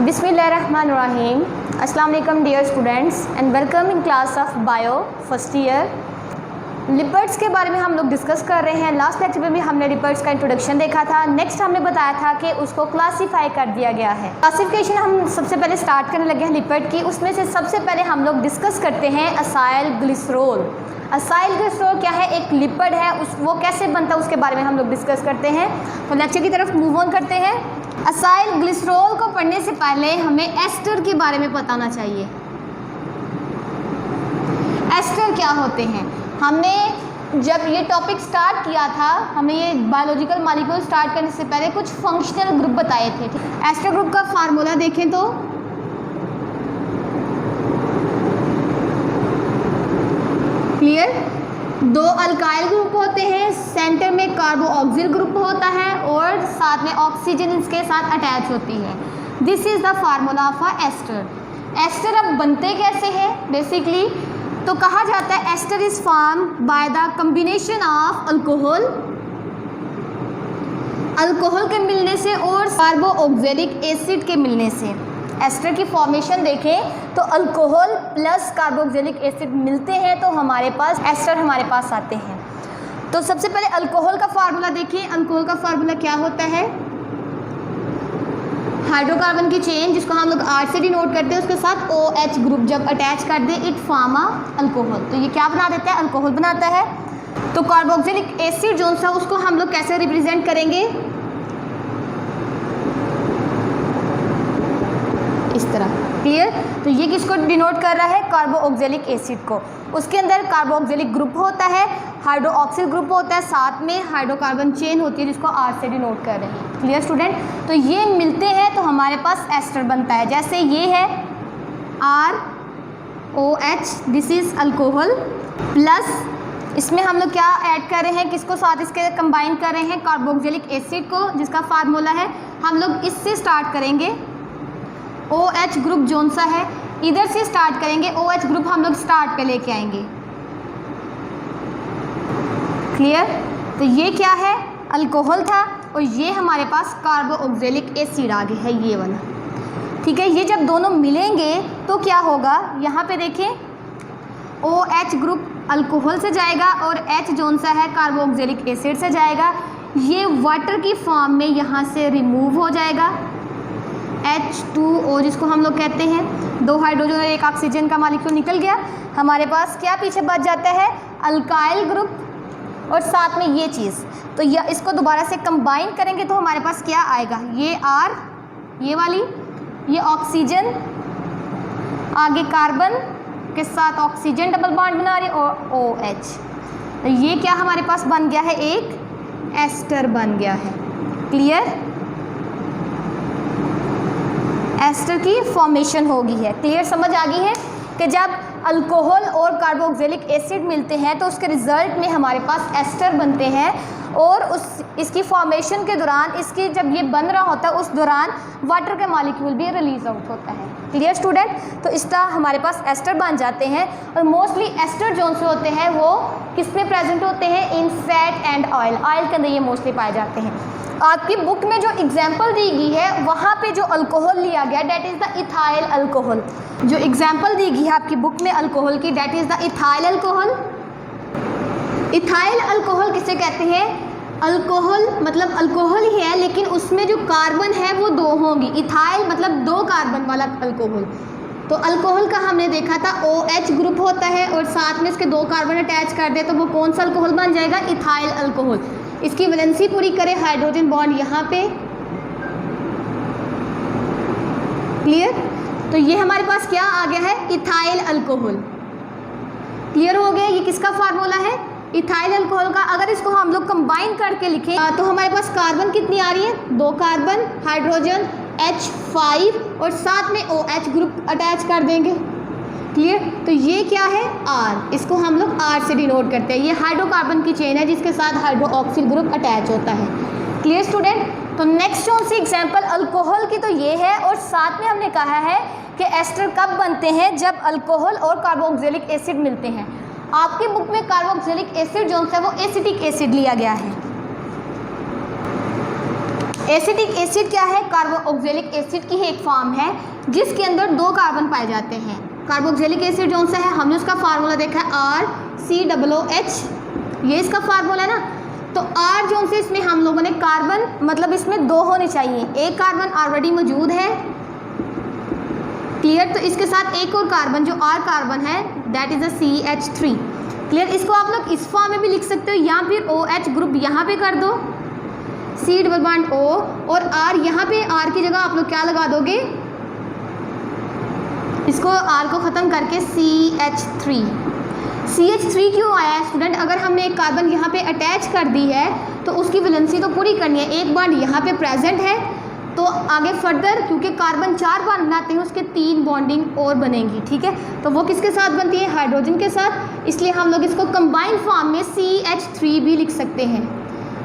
बिस्मिल्लाहिर्रहमानिर्रहीम। अस्सलाम वालेकुम dear students and welcome in class of bio first year. Leopards के बारे में हम लोग डिस्कस कर रहे हैं। लास्ट लेक्चर में भी हमने लिपर्ड्स का इंट्रोडक्शन देखा था। नेक्स्ट हमने बताया था कि उसको क्लासीफाई कर दिया गया है। क्लासिफिकेशन हम सबसे पहले स्टार्ट करने लगे हैं लिपर्ड की। उसमें से सबसे पहले हम लोग डिस्कस करते हैं असाइल ग्लिसरोल। असाइल ग्लिसरोल क्या है, एक लिपर्ड है, वो कैसे बनता है उसके बारे में हम लोग डिस्कस करते हैं। तो लेक्चर की तरफ मूव ऑन करते हैं। असाइल ग्लिसरोल को पढ़ने से पहले हमें एस्टर के बारे में बताना चाहिए। एस्टर क्या होते हैं? हमने जब ये टॉपिक स्टार्ट किया था, हमने ये बायोलॉजिकल मॉलिक्यूल स्टार्ट करने से पहले कुछ फंक्शनल ग्रुप बताए थे। एस्टर ग्रुप का फार्मूला देखें तो क्लियर, दो अल्काइल ग्रुप होते हैं, सेंटर में कार्बोऑक्सिल ग्रुप होता है और साथ में ऑक्सीजन इसके साथ अटैच होती है। This is the formula for ester. Ester अब बनते कैसे हैं बेसिकली, तो कहा जाता है ester is form by the combination of alcohol के मिलने से और कार्बोऑक्सिलिक एसिड के मिलने से। एस्टर की फॉर्मेशन देखें तो अल्कोहल प्लस कार्बोक्सिलिक एसिड मिलते हैं तो हमारे पास एस्टर हमारे पास आते हैं। तो सबसे पहले अल्कोहल का फार्मूला देखिए। अल्कोहल का फार्मूला क्या होता है? हाइड्रोकार्बन की चेन जिसको हम लोग R से डिनोट करते हैं, उसके साथ OH ग्रुप जब अटैच कर दे इट फॉर्म अ अल्कोहल। तो ये क्या बना देता है? अल्कोहल बनाता है। तो कार्बोक्सिलिक एसिड जो सा उसको हम लोग कैसे रिप्रेजेंट करेंगे? इस तरह। क्लियर? तो ये किसको डिनोट कर रहा है? कार्बोऑक्सिलिक एसिड को। उसके अंदर कार्बोऑक्सिलिक ग्रुप होता है, हाइड्रोक्सिल ग्रुप होता है, साथ में हाइड्रोकार्बन चेन होती है जिसको R से डिनोट कर रहे हैं। Clear student? तो ये मिलते हैं तो हमारे पास एस्टर बनता है। जैसे ये है ROH, this is alcohol, plus इसमें हम लोग क्या ऐड कर रहे हैं, किसको साथ इसके कंबाइन कर रहे हैं? कार्बोक्सिलिक एसिड को, जिसका फार्मूला है, हम लोग इससे स्टार्ट करेंगे। OH ग्रुप जोन सा है, इधर से स्टार्ट करेंगे। OH ग्रुप हम लोग स्टार्ट पे लेके आएंगे। क्लियर? तो ये क्या है? अल्कोहल था और ये हमारे पास कार्बोऑक्सिलिक एसिड आ गया है, ये वाला। ठीक है, ये जब दोनों मिलेंगे तो क्या होगा? यहाँ पे देखें, OH ग्रुप अल्कोहल से जाएगा और H जोन सा है कार्बोऑक्सिलिक एसिड से जाएगा। ये वाटर की फॉर्म में यहाँ से रिमूव हो जाएगा। H2O जिसको हम लोग कहते हैं, दो हाइड्रोजन और एक ऑक्सीजन का मॉलिक्यूल निकल गया। हमारे पास क्या पीछे बच जाता है? अल्काइल ग्रुप और साथ में ये चीज़। तो यह इसको दोबारा से कंबाइन करेंगे तो हमारे पास क्या आएगा? ये R, ये वाली, ये ऑक्सीजन, आगे कार्बन के साथ ऑक्सीजन डबल बॉन्ड बना रही और OH। तो ये क्या हमारे पास बन गया है? एक एस्टर बन गया है। क्लियर? एस्टर की फॉर्मेशन हो गई है। क्लियर? समझ आ गई है कि जब अल्कोहल और कार्बोक्सिलिक एसिड मिलते हैं तो उसके रिजल्ट में हमारे पास एस्टर बनते हैं और इसकी फॉर्मेशन के दौरान, इसकी जब ये बन रहा होता है उस दौरान वाटर के मॉलिक्यूल भी रिलीज आउट होता है। Clear student? तो इस तरह हमारे पास एस्टर बन जाते हैं। और मोस्टली एस्टर जो से होते हैं वो किस में प्रेजेंट होते हैं? इन फैट एंड ऑयल। ऑयल के अंदर ये मोस्टली पाए जाते हैं। आपकी बुक में जो एग्जाम्पल दी गई है वहाँ पे जो अल्कोहल लिया गया that is the ethyl alcohol. जो एग्जाम्पल दी गई है आपकी बुक में अल्कोहल की that is the ethyl alcohol. Ethyl alcohol किसे कहते हैं? अल्कोहल मतलब अल्कोहल ही है लेकिन उसमें जो कार्बन है वो दो होंगी। इथाइल मतलब दो कार्बन वाला अल्कोहल। तो अल्कोहल का हमने देखा था OH ग्रुप होता है और साथ में इसके दो कार्बन अटैच कर दे तो वो कौन सा अल्कोहल बन जाएगा? Ethyl alcohol. इसकी वैलेंसी पूरी करें, हाइड्रोजन बॉन्ड यहाँ पे। क्लियर? तो ये हमारे पास क्या आ गया है? Ethyl alcohol. क्लियर हो गया? ये किसका फार्मूला है? इथाइल अल्कोहल का। अगर इसको हम लोग कंबाइन करके लिखें तो हमारे पास कार्बन कितनी आ रही है? दो कार्बन, हाइड्रोजन H5 और साथ में OH ग्रुप अटैच कर देंगे। क्लियर? तो ये क्या है? R। इसको हम लोग R से डिनोट करते हैं। ये हाइड्रोकार्बन की चेन है जिसके साथ हाइड्रोक्सिल ग्रुप अटैच होता है। Clear student? तो नेक्स्ट कौन सी एग्जाम्पल अल्कोहल की? तो ये है। और साथ में हमने कहा है कि एस्टर कब बनते हैं? जब अल्कोहल और कार्बोक्सिलिक एसिड मिलते हैं। आपकी बुक में कार्बोक्सिलिक एसिड जो है वो एसिटिक एसिड लिया गया है। एसिटिक एसिड क्या है? कार्बोक्सिलिक एसिड की ही एक फॉर्म है जिसके अंदर 2 कार्बन पाए जाते हैं। कार्बोक्सिलिक एसिड जो सा है हमने उसका फार्मूला देखा है RCOOH, ये इसका फार्मूला है ना। तो R जो से इसमें हम लोगों ने कार्बन मतलब इसमें 2 होने चाहिए, एक कार्बन ऑलरेडी मौजूद है, क्लियर। तो इसके साथ एक और कार्बन जो R कार्बन है that is a CH3, clear. इसको आप लोग इस फॉर्म में भी लिख सकते हो या फिर OH ग्रुप यहाँ पे कर दो, C डबल बॉन्ड O और R यहाँ पे, R की जगह आप लोग क्या लगा दोगे, इसको R को ख़त्म करके CH3। CH3 क्यों आया है स्टूडेंट? अगर हमने एक कार्बन यहाँ पे अटैच कर दी है तो उसकी वैलेंसी तो पूरी करनी है, एक बॉन्ड यहाँ पे प्रेजेंट है तो आगे फर्दर क्योंकि कार्बन 4 बॉन्ड बनाते हैं उसके 3 बॉन्डिंग और बनेंगी, ठीक है। तो वो किसके साथ बनती है? हाइड्रोजन के साथ, इसलिए हम लोग इसको कंबाइंड फॉर्म में CH3 भी लिख सकते हैं,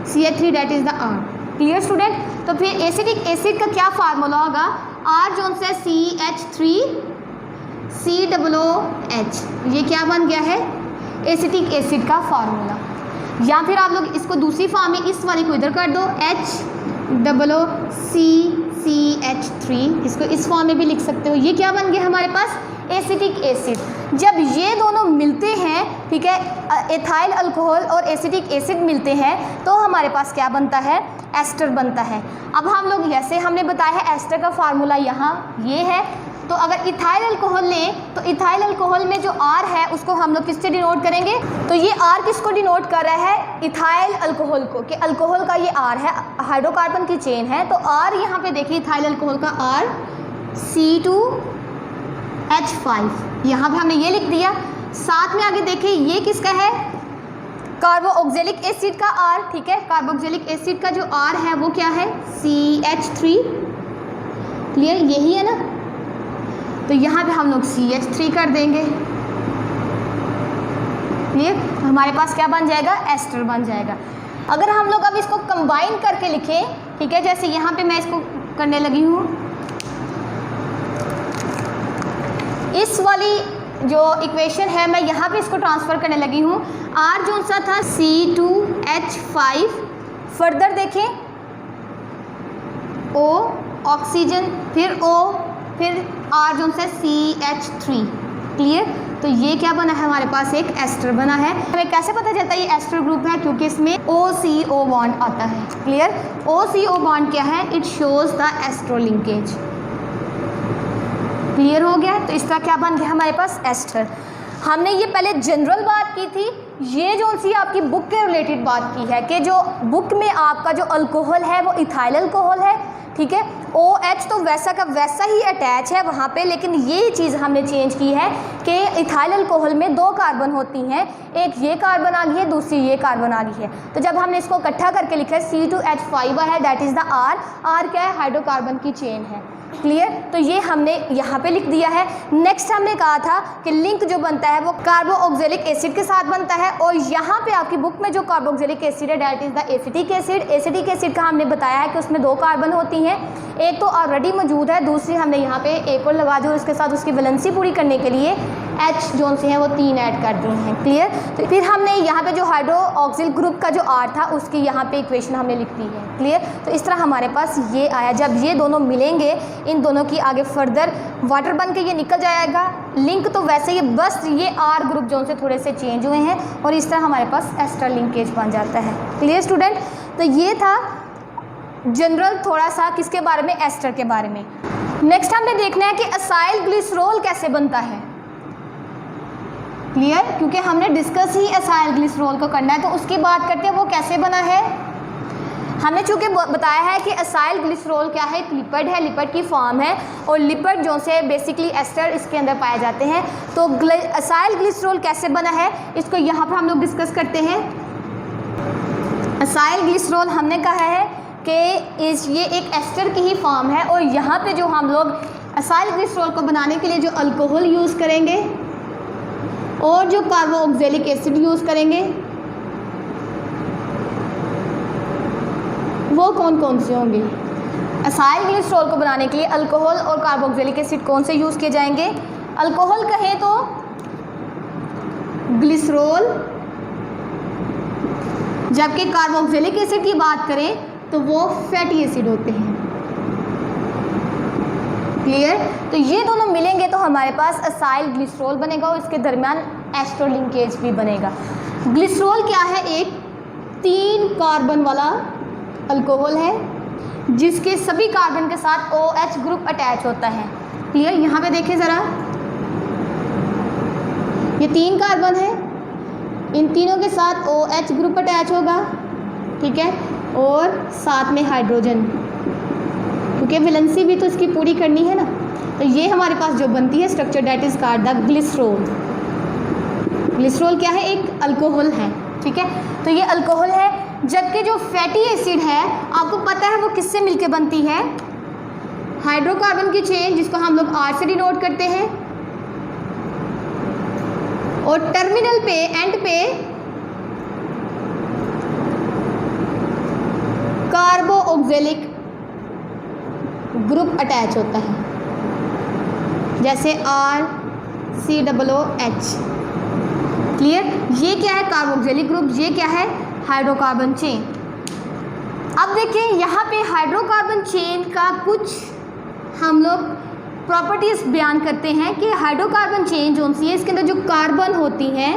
CH3 that is the R, clear student. तो फिर एसिटिक एसिड का क्या फार्मूला होगा? R जो से CH3COOH, ये क्या बन गया है? एसिटिक एसिड का फार्मूला। या फिर आप लोग इसको दूसरी फॉर्म में इस वाली को इधर कर दो, HCCH3, इसको इस फॉर्म में भी लिख सकते हो। ये क्या बन गया हमारे पास? Acetic acid. जब ये दोनों मिलते हैं, ठीक है, एथाइल अल्कोहल और एसिटिक एसिड मिलते हैं तो हमारे पास क्या बनता है? एस्टर बनता है। अब हम लोग जैसे हमने बताया है एस्टर का फार्मूला यहाँ ये है। तो अगर इथाइल अल्कोहल लें तो इथाइल अल्कोहल में जो R है उसको हम लोग किससे डिनोट करेंगे? तो ये R किसको डिनोट कर रहा है? इथाइल अल्कोहल को, कि अल्कोहल का ये R है, हाइड्रोकार्बन की चेन है। तो R यहाँ पे देखिए इथाइल अल्कोहल का R C2H5, यहाँ पे हमने ये लिख दिया। साथ में आगे देखिए ये किसका है? कार्बोक्सिलिक एसिड का R, ठीक है। कार्बोक्सिलिक एसिड का जो R है वो क्या है? CH3, क्लियर, यही है ना। तो यहाँ पे हम लोग CH3 कर देंगे, ये हमारे पास क्या बन जाएगा? एस्टर बन जाएगा। अगर हम लोग अब इसको कंबाइन करके लिखें, ठीक है, जैसे यहाँ पे मैं इसको करने लगी हूँ, इस वाली जो इक्वेशन है मैं यहाँ पे इसको ट्रांसफ़र करने लगी हूँ। R जो सा था C2H5, फर्दर देखें O ऑक्सीजन, फिर O, फिर R जो सा CH3, क्लियर। तो ये क्या बना है हमारे पास? एक एस्टर बना है। हमें कैसे पता चलता है ये एस्टर ग्रुप है? क्योंकि इसमें OCO बॉन्ड आता है, क्लियर। OCO बॉन्ड क्या है? It shows the astro linkage, clear हो गया। तो इस तरह क्या बन गया हमारे पास? एस्टर। हमने ये पहले जनरल बात की थी, ये जो सी आपकी बुक के रिलेटेड बात की है कि जो बुक में आपका जो अल्कोहल है वो इथाइल अल्कोहल है, ठीक है। OH तो वैसा का वैसा ही अटैच है वहाँ पे, लेकिन ये चीज़ हमने चेंज की है कि इथाइल अल्कोहल में 2 कार्बन होती हैं, एक ये कार्बन आ गई है, दूसरी ये कार्बन आ गई है। तो जब हमने इसको इकट्ठा करके लिखा है C2H5 है, दैट इज़ द R क्या है? हाइड्रोकार्बन की चेन है, क्लियर। तो ये हमने यहाँ पे लिख दिया है। नेक्स्ट हमने कहा था कि लिंक जो बनता है वो कार्बोक्सिलिक एसिड के साथ बनता है, और यहाँ पे आपकी बुक में जो कार्बोक्सिलिक एसिड है that is the acetic acid. Acetic acid का हमने बताया है कि उसमें 2 कार्बन होती हैं, एक तो ऑलरेडी मौजूद है, दूसरी हमने यहाँ पे एक और लगा दी, उसके साथ उसकी वैलेंसी पूरी करने के लिए H जोन से हैं वो 3 ऐड कर दिए हैं, क्लियर। तो फिर हमने यहाँ पे जो हाइड्रोक्सिल ग्रुप का जो R था उसकी यहाँ पे इक्वेशन हमने लिख दी है, क्लियर। तो इस तरह हमारे पास ये आया। जब ये दोनों मिलेंगे, इन दोनों की आगे फर्दर वाटर बन के ये निकल जाएगा। लिंक तो वैसे ही, बस ये R ग्रुप जोन से थोड़े से चेंज हुए हैं और इस तरह हमारे पास एस्टर लिंकेज बन जाता है, क्लियर स्टूडेंट। तो ये था जनरल थोड़ा सा किसके बारे में? एस्टर के बारे में। नेक्स्ट हमने देखना है कि असाइल ग्लिसरॉल कैसे बनता है, क्लियर, क्योंकि हमने डिस्कस ही असाइल ग्लिसरॉल को करना है, तो उसकी बात करते हैं वो कैसे बना है। हमने चूँकि बताया है कि असाइल ग्लिसरॉल क्या है? एक लिपिड है, लिपिड की फॉर्म है, और लिपिड जो से बेसिकली एस्टर इसके अंदर पाए जाते हैं। तो असाइल ग्लिसरॉल कैसे बना है इसको यहाँ पर हम लोग डिस्कस करते हैं। असाइल ग्लिसरॉल हमने कहा है कि ये एक एस्टर की ही फॉर्म है, और यहाँ पे जो हम लोग असाइल ग्लिसरॉल को बनाने के लिए जो अल्कोहल यूज़ करेंगे और जो कार्बोक्सिलिक एसिड यूज़ करेंगे वो कौन कौन से होंगे? असाइल ग्लिसरॉल को बनाने के लिए अल्कोहल और कार्बोक्सिलिक एसिड कौन से यूज़ किए जाएंगे? अल्कोहल कहें तो ग्लिसरॉल, जबकि कार्बोक्सिलिक एसिड की बात करें तो वो फैटी एसिड होते हैं। क्लियर? तो ये दोनों मिलेंगे तो हमारे पास असाइल ग्लिसरॉल बनेगा और इसके दरमियान एस्टर लिंकेज भी बनेगा। ग्लिसरॉल क्या है? एक 3 कार्बन वाला अल्कोहल है जिसके सभी कार्बन के साथ OH ग्रुप अटैच होता है। क्लियर? यहाँ पे देखें ज़रा, ये 3 कार्बन है, इन तीनों के साथ OH ग्रुप अटैच होगा, ठीक है, और साथ में हाइड्रोजन, क्योंकि वैलेंसी भी तो इसकी पूरी करनी है ना। तो ये हमारे पास जो बनती है structure that is called the glycerol. Glycerol क्या है? एक अल्कोहल है, ठीक है। तो ये अल्कोहल है, जबकि जो फैटी एसिड है आपको पता है वो किससे मिलके बनती है? हाइड्रोकार्बन की चेन, जिसको हम लोग R से डिनोट करते हैं, और टर्मिनल पे, एंड पे कार्बोऑक्सिलिक ग्रुप अटैच होता है, जैसे RCOOH। क्लियर? ये क्या है? Carboxylic group. ये क्या है? Hydrocarbon chain. अब देखिए यहाँ पे हाइड्रोकार्बन चेन का कुछ हम लोग प्रॉपर्टीज बयान करते हैं कि हाइड्रोकार्बन चेन जो सी है, इसके अंदर जो कार्बन होती हैं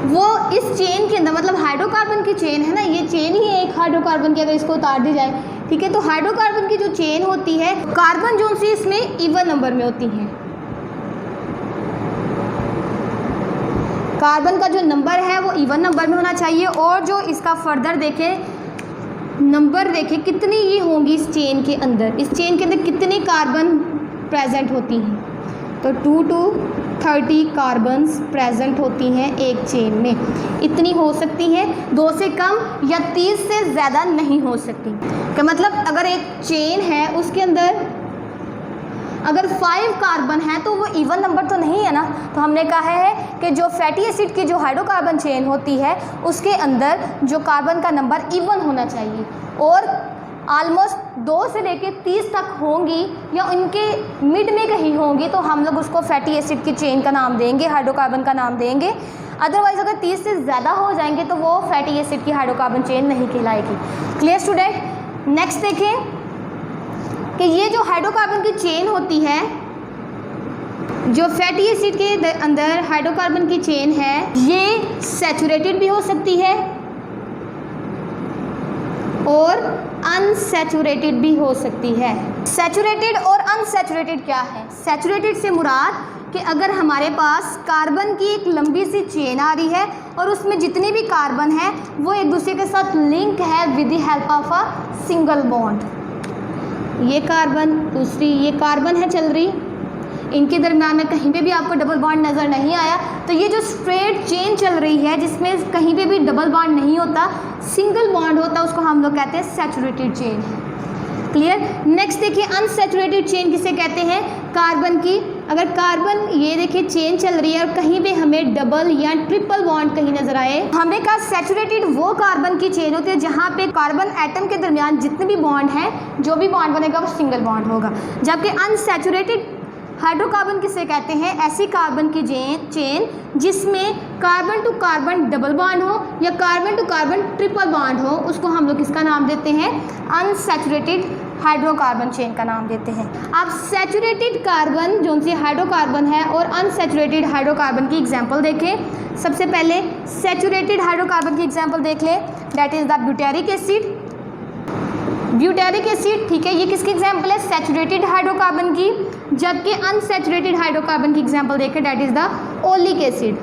वो इस चेन के अंदर, मतलब हाइड्रोकार्बन की चेन है ना, ये चेन ही है एक हाइड्रोकार्बन की, अगर इसको उतार दी जाए, ठीक है, तो हाइड्रोकार्बन की जो चेन होती है, कार्बन जो सी इसमें इवन नंबर में होती हैं। कार्बन का जो नंबर है वो इवन नंबर में होना चाहिए, और जो इसका फर्दर देखें, नंबर देखें कितनी ये होंगी इस चेन के अंदर, इस चेन के अंदर कितनी कार्बन प्रेजेंट होती हैं, तो 2 to 30 कार्बन्स प्रेजेंट होती हैं एक चेन में। इतनी हो सकती हैं, 2 से कम या 30 से ज़्यादा नहीं हो सकती। का मतलब अगर एक चेन है उसके अंदर अगर 5 कार्बन है तो वो इवन नंबर तो नहीं है ना। तो हमने कहा है कि जो फैटी एसिड की जो हाइड्रोकार्बन चेन होती है उसके अंदर जो कार्बन का नंबर इवन होना चाहिए, और ऑलमोस्ट 2 से लेके 30 तक होंगी या उनके मिड में कहीं होंगी तो हम लोग उसको फैटी एसिड की चेन का नाम देंगे, हाइड्रोकार्बन का नाम देंगे। अदरवाइज़ अगर 30 से ज़्यादा हो जाएंगे तो वो फैटी एसिड की हाइड्रोकार्बन चेन नहीं कहलाएगी। Clear student? नेक्स्ट देखें कि ये जो हाइड्रोकार्बन की चेन होती है, जो फैटी एसिड के अंदर हाइड्रोकार्बन की चेन है, ये सैचुरेटेड भी हो सकती है और अनसैचुरेटेड भी हो सकती है। सैचुरेटेड और अनसैचुरेटेड क्या है? सैचुरेटेड से मुराद कि अगर हमारे पास कार्बन की एक लंबी सी चेन आ रही है और उसमें जितने भी कार्बन हैं वो एक दूसरे के साथ लिंक है with the help of a single bond. ये कार्बन, दूसरी ये कार्बन है चल रही, इनके दरम्यान में कहीं पे भी आपको डबल बॉन्ड नज़र नहीं आया, तो ये जो स्ट्रेट चेन चल रही है जिसमें कहीं पे भी डबल बॉन्ड नहीं होता, सिंगल बॉन्ड होता, उसको हम लोग कहते हैं सैचुरेटेड चेन। क्लियर? नेक्स्ट देखिए अनसैचुरेटेड चेन किसे कहते हैं? कार्बन की, अगर कार्बन ये देखिए चेन चल रही है और कहीं पे हमें डबल या ट्रिपल बॉन्ड कहीं नजर आए, हमने कहा सैचुरेटेड वो कार्बन की चेन होती है जहाँ पे कार्बन एटम के दरमियान जितने भी बॉन्ड हैं, जो भी बॉन्ड बनेगा वो सिंगल बॉन्ड होगा। जबकि अनसैचुरेटेड हाइड्रोकार्बन किसे कहते हैं? ऐसी कार्बन की चेन जिसमें carbon to carbon double bond हो या carbon to carbon triple bond हो, उसको हम लोग किसका नाम देते हैं? अनसैचुरेटेड हाइड्रोकार्बन चेन का नाम देते हैं। आप सैचुरेटेड कार्बन जो सी हाइड्रोकार्बन है और अनसैचुरेटेड हाइड्रोकार्बन की एग्जांपल देखें। सबसे पहले सैचुरेटेड हाइड्रोकार्बन की एग्जांपल देख लें, that is the butyric acid. Butyric acid, ठीक है, ये किसकी एग्जांपल है? सैचुरेटेड हाइड्रोकार्बन की। जबकि अनसैचुरेटेड हाइड्रोकार्बन की एग्जांपल देखें, that is the oleic acid.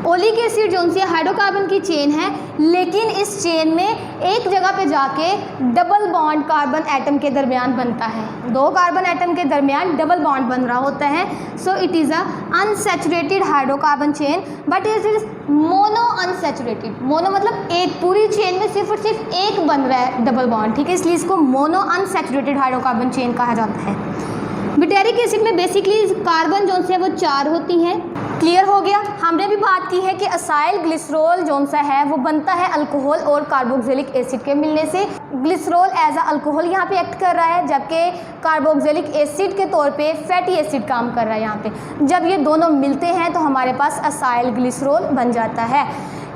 Oleic acid जो सी हाइड्रोकार्बन की चेन है, लेकिन इस चेन में एक जगह पे जाके डबल बॉन्ड कार्बन एटम के दरमियान बनता है, 2 कार्बन एटम के दरमियान डबल बॉन्ड बन रहा होता है। So it is a unsaturated hydrocarbon chain, but it is mono unsaturated. Mono मतलब एक पूरी चेन में सिर्फ और सिर्फ एक बन रहा है डबल बॉन्ड, ठीक है, इसलिए इसको मोनो अनसैचुरेटेड हाइड्रोकार्बन चेन कहा जाता है। ब्यूटेरिक एसिड में बेसिकली कार्बन जो से वो 4 होती हैं। क्लियर हो गया? हमने भी बात की है कि असाइल ग्लिसरॉल जो सा है वो बनता है अल्कोहल और कार्बोक्सिलिक एसिड के मिलने से। ग्लिसरॉल एज अ अल्कोहल यहाँ पे एक्ट कर रहा है, जबकि कार्बोक्सिलिक एसिड के तौर पे फैटी एसिड काम कर रहा है यहाँ पे। जब ये दोनों मिलते हैं तो हमारे पास असाइल ग्लिसरॉल बन जाता है।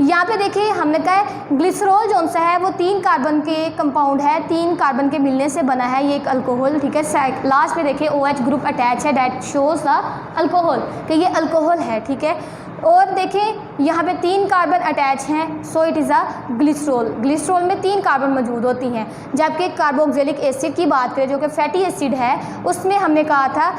यहाँ पे देखिए हमने कहा है ग्लिसरॉल जो सा है वो 3 कार्बन के कंपाउंड है, 3 कार्बन के मिलने से बना है ये एक अल्कोहल, ठीक है। लास्ट पे देखिए OH ग्रुप अटैच है, डैट शोज द अल्कोहल कि ये अल्कोहल है, ठीक है। और देखें यहाँ पे 3 कार्बन अटैच हैं, so it is a glycerol. Glycerol में 3 कार्बन मौजूद होती हैं। जबकि कार्बोक्सिलिक एसिड की बात करें जो कि फैटी एसिड है, उसमें हमने कहा था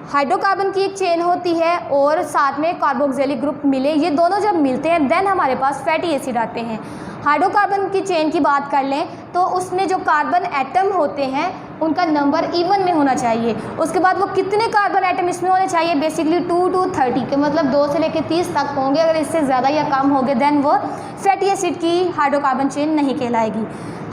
हाइड्रोकार्बन की एक चेन होती है और साथ में कार्बोक्सिलिक ग्रुप मिले, ये दोनों जब मिलते हैं देन हमारे पास फैटी एसिड आते हैं। हाइड्रोकार्बन की चेन की बात कर लें तो उसमें जो कार्बन एटम होते हैं उनका नंबर इवन में होना चाहिए। उसके बाद वो कितने कार्बन एटम इसमें होने चाहिए, बेसिकली 2 to 30 के मतलब 2 से लेकर 30 तक होंगे। अगर इससे ज़्यादा या कम होंगे देन वो फैटी एसिड की हाइड्रोकार्बन चेन नहीं कहलाएगी।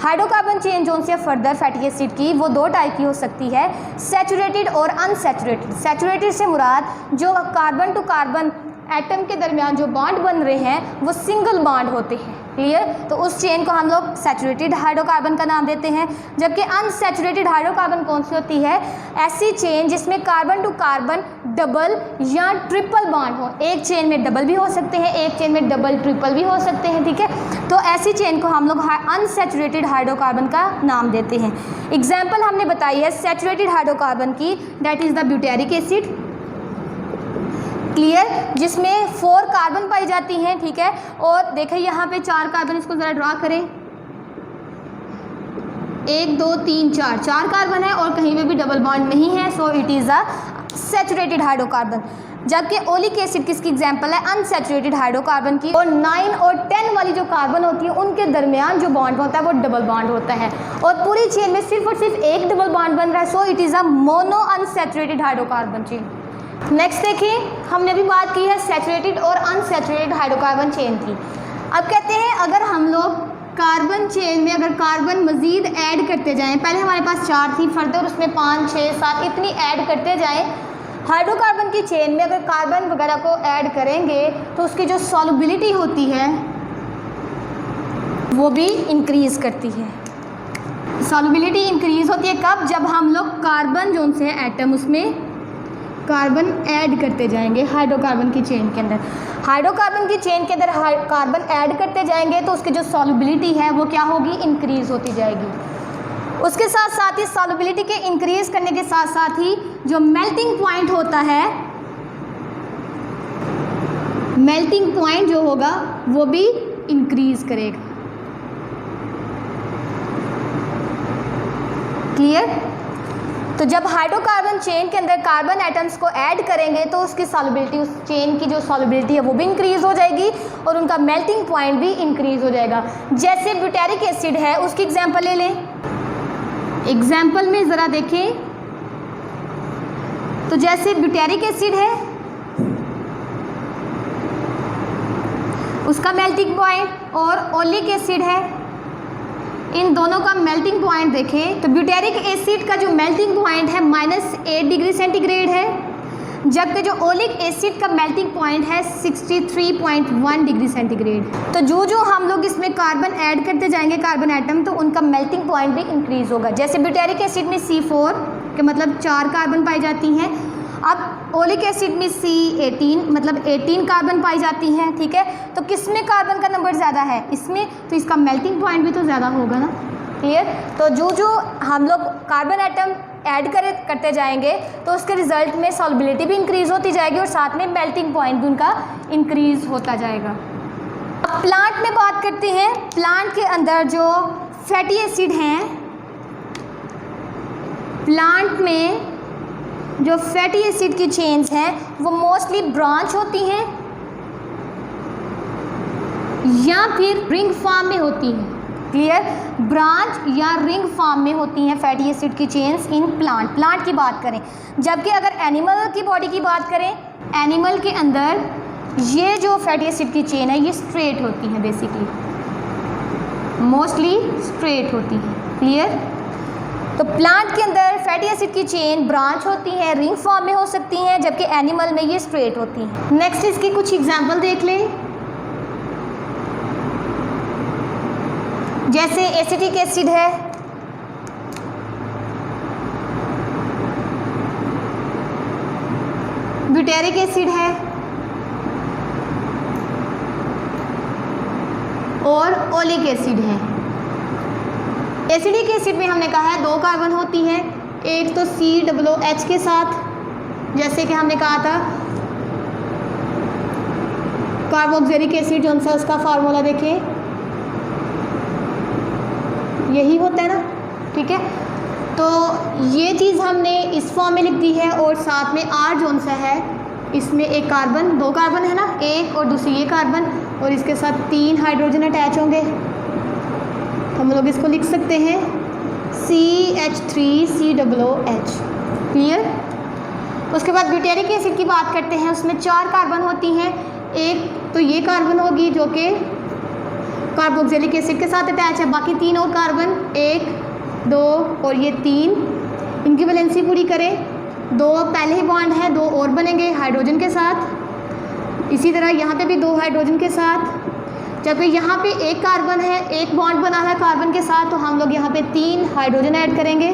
हाइड्रोकार्बन चेन जो से फर्दर फैटी एसिड की वो 2 टाइप की हो सकती है, सैचुरेटेड और अनसैचुरेटेड। सैचुरेटेड से मुराद जो कार्बन टू कार्बन एटम के दरमियान जो बॉन्ड बन रहे हैं वो सिंगल बॉन्ड होते हैं, क्लियर। तो उस चेन को हम लोग सैचुरेटेड हाइड्रोकार्बन का नाम देते हैं। जबकि अनसैचुरेटेड हाइड्रोकार्बन कौन सी होती है, ऐसी चेन जिसमें कार्बन टू कार्बन डबल या ट्रिपल बॉन्ड हो। एक चेन में डबल भी हो सकते हैं, एक चेन में डबल ट्रिपल भी हो सकते हैं, ठीक है। तो ऐसी चेन को हम लोग अनसैचुरेटेड हाइड्रोकार्बन का नाम देते हैं। एग्जाम्पल हमने बताई है सैचुरेटेड हाइड्रोकार्बन की, that is the butyric acid, clear, जिसमें 4 कार्बन पाई जाती हैं, ठीक है। और देखिए यहाँ पे 4 कार्बन, इसको ज़रा ड्रा करें, 1 2 3 4 कार्बन है और कहीं पे भी डबल बॉन्ड नहीं है, so it is a saturated hydrocarbon. जबकि ओलिक एसिड किसकी एग्जाम्पल है, अनसैचुरेटेड हाइड्रोकार्बन की। और 9 और 10 वाली जो कार्बन होती है उनके दरमियान जो बॉन्ड होता है वो डबल बॉन्ड होता है और पूरी चेन में सिर्फ और सिर्फ एक डबल बॉन्ड बन रहा है, so it is a mono unsaturated hydrocarbon chain. Next देखिए, हमने अभी बात की है सैचुरेटेड और अनसैचुरेटेड हाइड्रोकार्बन चेन की। अब कहते हैं अगर हम लोग कार्बन चेन में अगर कार्बन मज़ीद ऐड करते जाएं, पहले हमारे पास 4 थी, फर्दर उसमें 5 6 7 इतनी ऐड करते जाएं, हाइड्रोकार्बन की चेन में अगर कार्बन वगैरह को ऐड करेंगे तो उसकी जो सॉल्युबिलिटी होती है वो भी इंक्रीज़ करती है। सॉल्युबिलिटी इंक्रीज़ होती है कब, जब हम लोग कार्बन जो से एटम उसमें कार्बन ऐड करते जाएंगे हाइड्रोकार्बन की चेन के अंदर। हाइड्रोकार्बन की चेन के अंदर कार्बन ऐड करते जाएंगे तो उसकी जो सॉल्युबिलिटी है वो क्या होगी, इंक्रीज़ होती जाएगी। उसके साथ साथ ही सॉल्युबिलिटी के इंक्रीज़ करने के साथ साथ ही जो मेल्टिंग पॉइंट होता है, मेल्टिंग पॉइंट जो होगा वो भी इंक्रीज़ करेगा, क्लियर। तो जब हाइड्रोकार्बन चेन के अंदर कार्बन एटम्स को ऐड करेंगे तो उसकी सॉल्युबिलिटी, उस चेन की जो सॉल्युबिलिटी है वो भी इंक्रीज़ हो जाएगी और उनका मेल्टिंग पॉइंट भी इंक्रीज़ हो जाएगा। जैसे ब्यूटेरिक एसिड है उसकी एग्जांपल ले लें, एग्जांपल में ज़रा देखें तो जैसे ब्यूटेरिक एसिड है उसका मेल्टिंग पॉइंट और ओलिक एसिड है, इन दोनों का मेल्टिंग पॉइंट देखें तो ब्यूटेरिक एसिड का जो मेल्टिंग पॉइंट है -8 डिग्री सेंटीग्रेड है, जबकि जो ओलिक एसिड का मेल्टिंग पॉइंट है 63.1 डिग्री सेंटीग्रेड। तो जो हम लोग इसमें कार्बन ऐड करते जाएंगे कार्बन एटम तो उनका मेल्टिंग पॉइंट भी इंक्रीज़ होगा। जैसे ब्यूटेरिक एसिड में C4 के मतलब 4 कार्बन पाई जाती हैं, अब ओलिक एसिड में C18 मतलब 18 कार्बन पाई जाती हैं, ठीक है। तो किसमें कार्बन का नंबर ज़्यादा है, इसमें, तो इसका मेल्टिंग पॉइंट भी तो ज़्यादा होगा ना, क्लियर। तो जो हम लोग कार्बन एटम ऐड करते जाएंगे तो उसके रिजल्ट में सॉल्युबिलिटी भी इंक्रीज़ होती जाएगी और साथ में मेल्टिंग पॉइंट भी उनका इंक्रीज़ होता जाएगा। अब प्लांट में बात करते हैं, प्लांट के अंदर जो फैटी एसिड हैं, प्लांट में जो फैटी एसिड की चेन्स हैं वो मोस्टली ब्रांच होती हैं या फिर रिंग फॉर्म में होती हैं, क्लियर। ब्रांच या रिंग फॉर्म में होती हैं फैटी एसिड की चेन्स इन प्लांट की बात करें। जबकि अगर एनिमल की बॉडी की बात करें, एनिमल के अंदर ये जो फैटी एसिड की चेन है ये स्ट्रेट होती हैं, बेसिकली मोस्टली स्ट्रेट होती हैं, क्लियर। तो प्लांट के अंदर फैटी एसिड की चेन ब्रांच होती है, रिंग फॉर्म में हो सकती हैं, जबकि एनिमल में ये स्ट्रेट होती हैं। नेक्स्ट इसकी कुछ एग्जांपल देख लें, जैसे एसिटिक एसिड है, ब्यूटेरिक एसिड है, और ओलिक एसिड है। एसिडिक एसिड में हमने कहा है 2 कार्बन होती है, एक तो COOH के साथ, जैसे कि हमने कहा था कार्बोक्सिलिक एसिड जो सा उसका फार्मूला देखिए यही होता है ना, ठीक है। तो ये चीज़ हमने इस फॉर्म में लिख दी है और साथ में R जो सा है इसमें एक कार्बन, 2 कार्बन है ना, एक और दूसरी ये कार्बन और इसके साथ 3 हाइड्रोजन अटैच होंगे। तो हम लोग इसको लिख सकते हैं CH3COOH। क्लियर। उसके बाद ब्यूटेरिक एसिड की बात करते हैं, उसमें 4 कार्बन होती हैं, एक तो ये कार्बन होगी जो कि कार्बोक्सिलिक एसिड के साथ अटैच है, बाकी 3 और कार्बन 1 2 और ये 3, इनकी वैलेंसी पूरी करें, 2 पहले ही बॉन्ड है, 2 और बनेंगे हाइड्रोजन के साथ। इसी तरह यहाँ पे भी 2 हाइड्रोजन के साथ, जबकि यहाँ पे 1 कार्बन है, 1 बॉन्ड बना है कार्बन के साथ, तो हम लोग यहाँ पे 3 हाइड्रोजन ऐड करेंगे।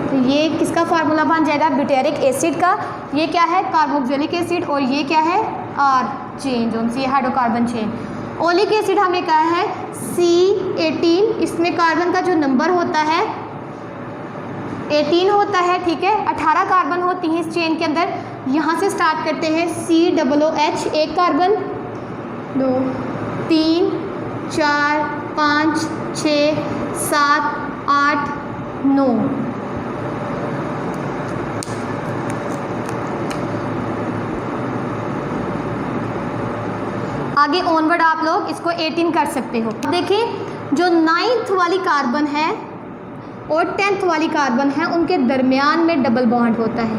तो ये किसका फार्मूला बन जाएगा? ब्यूटेरिक एसिड का। ये क्या है? Carboxylic acid. और ये क्या है? R चेन, जो सी हाइड्रोकार्बन चेन। ओलिक एसिड हमें कहा है C18, इसमें कार्बन का जो नंबर होता है 18 होता है, ठीक है। 18 कार्बन होती हैं इस चेन के अंदर। यहाँ से स्टार्ट करते हैं COOH, 1 कार्बन, 2 3 4 5 6 7 8 9। आगे ऑनवर्ड आप लोग इसको 18 कर सकते हो। देखिए जो 9th वाली कार्बन है और 10th वाली कार्बन है उनके दरमियान में डबल बॉन्ड होता है।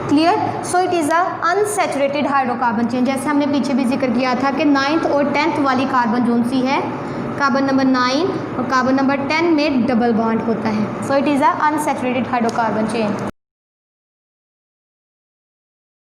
Clear. So it is a unsaturated hydrocarbon chain. जैसे हमने पीछे भी जिक्र किया था कि 9th और 10th वाली कार्बन जोन सी है, कार्बन नंबर 9 और कार्बन नंबर 10 में डबल बॉन्ड होता है। So it is a unsaturated hydrocarbon chain.